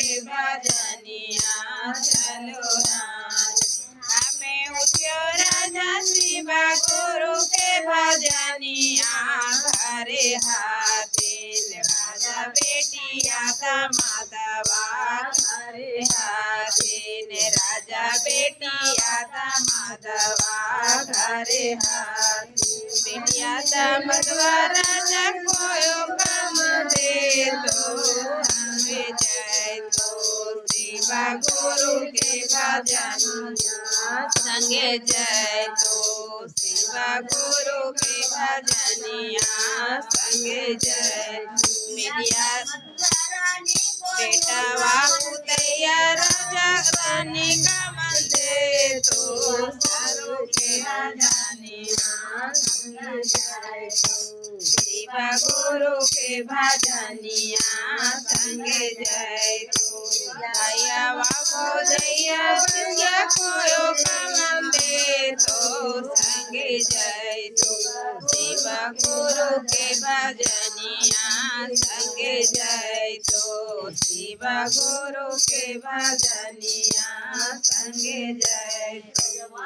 के भजनिया चलो राज हमें उठ्यो राजा शिव गुरु के भजनिया घरे हाथे राजा बेटिया का माधवा घरे हाथे राजा बेटिया का माधवा घरे हाथे बेटिया का माधवा राजा कोयो काम दे तो हमें जय तो शिव गुरु के भजनिया संगे जय तो शिव गुरु के भजनिया संगे जय बेटिया बेटा पुतैया राजा रानी का मन दे तो सरो के भजनिया संगे जय तो शिव गुरु के भजनिया संगे जय तो दया बाबो दया बंजा कोयो कमन दे तो संगे जय तो शिव गुरु के भजनिया संगे जय तो शिव गुरु के भजनिया संगे जय तो।